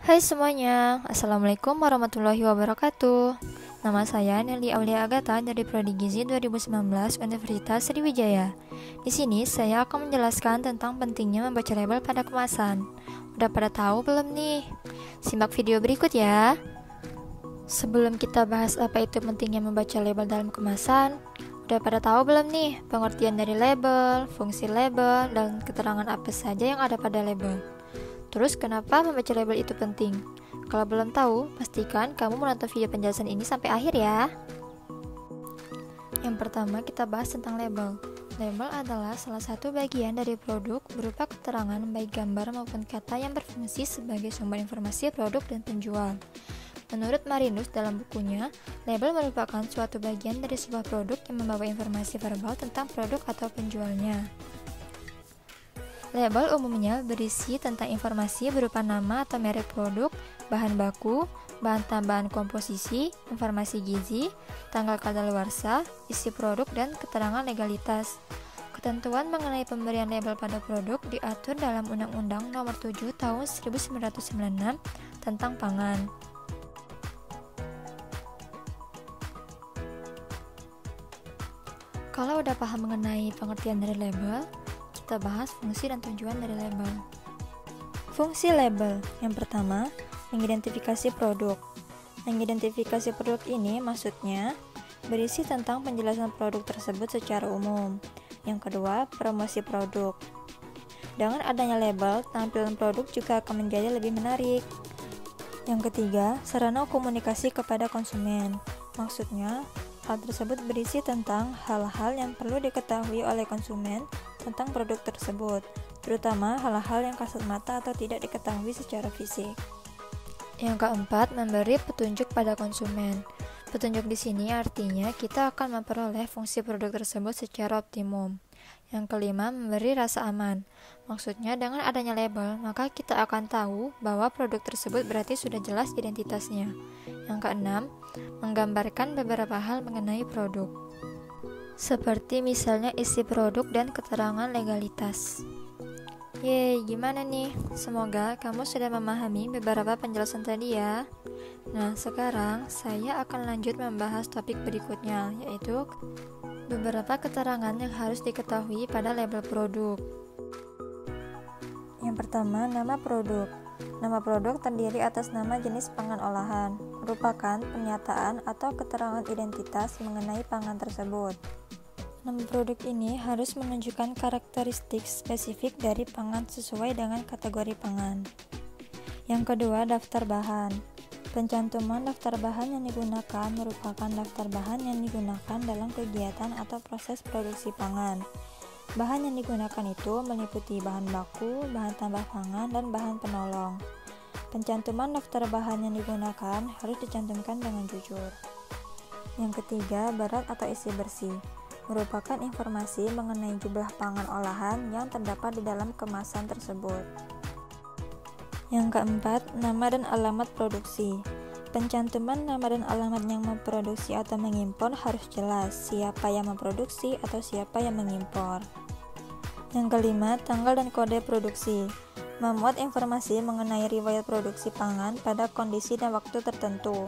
Hai semuanya, Assalamualaikum warahmatullahi wabarakatuh. Nama saya Nelly Aulia Agatha dari Prodi Gizi 2019 Universitas Sriwijaya. Di sini saya akan menjelaskan tentang pentingnya membaca label pada kemasan. Udah pada tahu belum nih? Simak video berikut ya. Sebelum kita bahas apa itu pentingnya membaca label dalam kemasan, udah pada tahu belum nih pengertian dari label, fungsi label, dan keterangan apa saja yang ada pada label? Terus kenapa membaca label itu penting? Kalau belum tahu, pastikan kamu menonton video penjelasan ini sampai akhir ya. Yang pertama kita bahas tentang label. Label adalah salah satu bagian dari produk berupa keterangan baik gambar maupun kata yang berfungsi sebagai sumber informasi produk dan penjual. Menurut Marinus dalam bukunya, label merupakan suatu bagian dari sebuah produk yang membawa informasi verbal tentang produk atau penjualnya. Label umumnya berisi tentang informasi berupa nama atau merek produk, bahan baku, bahan tambahan komposisi, informasi gizi, tanggal kadaluarsa, isi produk, dan keterangan legalitas. Ketentuan mengenai pemberian label pada produk diatur dalam Undang-Undang Nomor 7 Tahun 1996 tentang pangan. Kalau udah paham mengenai pengertian dari label, kita bahas fungsi dan tujuan dari label. Fungsi label yang pertama, mengidentifikasi produk. Mengidentifikasi produk ini maksudnya berisi tentang penjelasan produk tersebut secara umum. Yang kedua, promosi produk. Dengan adanya label, tampilan produk juga akan menjadi lebih menarik. Yang ketiga, sarana komunikasi kepada konsumen. Maksudnya, hal tersebut berisi tentang hal-hal yang perlu diketahui oleh konsumen tentang produk tersebut, terutama hal-hal yang kasat mata atau tidak diketahui secara fisik. Yang keempat, memberi petunjuk pada konsumen. Petunjuk di sini artinya kita akan memperoleh fungsi produk tersebut secara optimum. Yang kelima, memberi rasa aman. Maksudnya dengan adanya label, maka kita akan tahu bahwa produk tersebut berarti sudah jelas identitasnya. Yang keenam, menggambarkan beberapa hal mengenai produk, seperti misalnya isi produk dan keterangan legalitas. Yeay, gimana nih? Semoga kamu sudah memahami beberapa penjelasan tadi ya. Nah, sekarang saya akan lanjut membahas topik berikutnya, yaitu beberapa keterangan yang harus diketahui pada label produk. Yang pertama, nama produk. Nama produk terdiri atas nama jenis pangan olahan, merupakan pernyataan atau keterangan identitas mengenai pangan tersebut. Nama produk ini harus menunjukkan karakteristik spesifik dari pangan sesuai dengan kategori pangan. Yang kedua, daftar bahan. Pencantuman daftar bahan yang digunakan merupakan daftar bahan yang digunakan dalam kegiatan atau proses produksi pangan. Bahan yang digunakan itu meliputi bahan baku, bahan tambah pangan, dan bahan penolong. Pencantuman daftar bahan yang digunakan harus dicantumkan dengan jujur. Yang ketiga, berat atau isi bersih. Merupakan informasi mengenai jumlah pangan olahan yang terdapat di dalam kemasan tersebut. Yang keempat, nama dan alamat produksi. Pencantuman nama dan alamat yang memproduksi atau mengimpor harus jelas siapa yang memproduksi atau siapa yang mengimpor. Yang kelima, tanggal dan kode produksi. Memuat informasi mengenai riwayat produksi pangan pada kondisi dan waktu tertentu.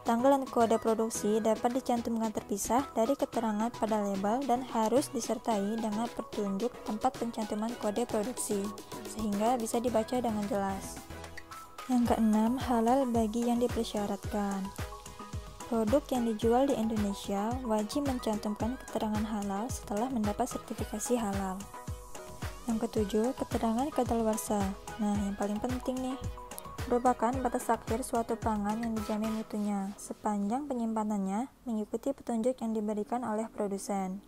Tanggal dan kode produksi dapat dicantumkan terpisah dari keterangan pada label dan harus disertai dengan petunjuk tempat pencantuman kode produksi, sehingga bisa dibaca dengan jelas. Yang keenam, halal bagi yang dipersyaratkan. Produk yang dijual di Indonesia wajib mencantumkan keterangan halal setelah mendapat sertifikasi halal. Yang ketujuh, keterangan kadaluarsa. Nah, yang paling penting nih, merupakan batas akhir suatu pangan yang dijamin mutunya sepanjang penyimpanannya mengikuti petunjuk yang diberikan oleh produsen.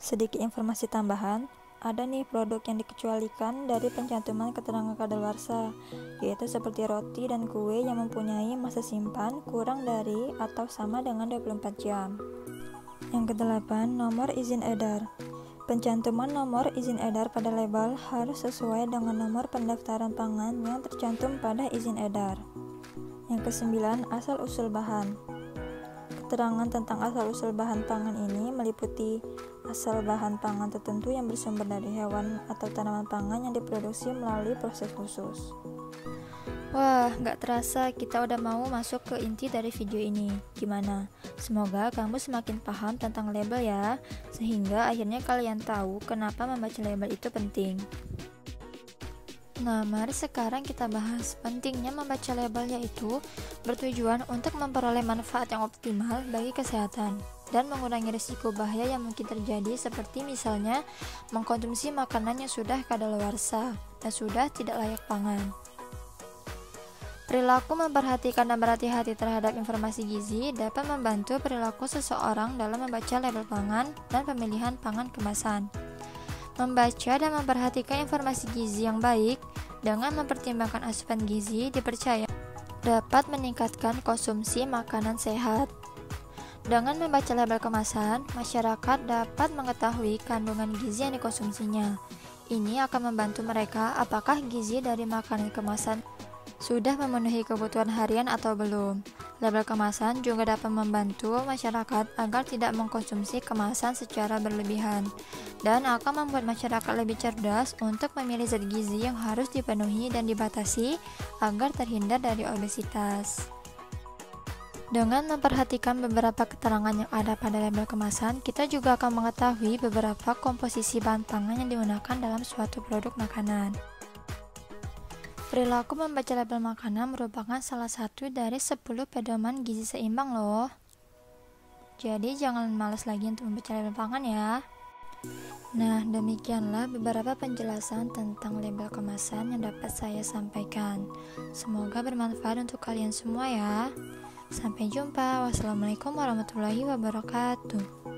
Sedikit informasi tambahan, ada nih produk yang dikecualikan dari pencantuman keterangan kadaluarsa, yaitu seperti roti dan kue yang mempunyai masa simpan kurang dari atau sama dengan 24 jam. Yang kedelapan, nomor izin edar. Pencantuman nomor izin edar pada label harus sesuai dengan nomor pendaftaran pangan yang tercantum pada izin edar. Yang kesembilan, asal-usul bahan. Keterangan tentang asal-usul bahan pangan ini meliputi asal bahan pangan tertentu yang bersumber dari hewan atau tanaman pangan yang diproduksi melalui proses khusus. Wah, nggak terasa kita udah mau masuk ke inti dari video ini. Gimana? Semoga kamu semakin paham tentang label ya, sehingga akhirnya kalian tahu kenapa membaca label itu penting. Nah, mari sekarang kita bahas pentingnya membaca label, yaitu bertujuan untuk memperoleh manfaat yang optimal bagi kesehatan dan mengurangi risiko bahaya yang mungkin terjadi, seperti misalnya mengkonsumsi makanan yang sudah kadaluarsa dan sudah tidak layak pangan. Perilaku memperhatikan dan berhati-hati terhadap informasi gizi dapat membantu perilaku seseorang dalam membaca label pangan dan pemilihan pangan kemasan. Membaca dan memperhatikan informasi gizi yang baik dengan mempertimbangkan asupan gizi dipercaya dapat meningkatkan konsumsi makanan sehat. Dengan membaca label kemasan, masyarakat dapat mengetahui kandungan gizi yang dikonsumsinya. Ini akan membantu mereka apakah gizi dari makanan kemasan sudah memenuhi kebutuhan harian atau belum. Label kemasan juga dapat membantu masyarakat agar tidak mengkonsumsi kemasan secara berlebihan dan akan membuat masyarakat lebih cerdas untuk memilih zat gizi yang harus dipenuhi dan dibatasi agar terhindar dari obesitas. Dengan memperhatikan beberapa keterangan yang ada pada label kemasan, kita juga akan mengetahui beberapa komposisi bahan pangan yang digunakan dalam suatu produk makanan. Perilaku membaca label makanan merupakan salah satu dari 10 pedoman gizi seimbang loh. Jadi jangan malas lagi untuk membaca label pangan ya. Nah, demikianlah beberapa penjelasan tentang label kemasan yang dapat saya sampaikan. Semoga bermanfaat untuk kalian semua ya. Sampai jumpa. Wassalamualaikum warahmatullahi wabarakatuh.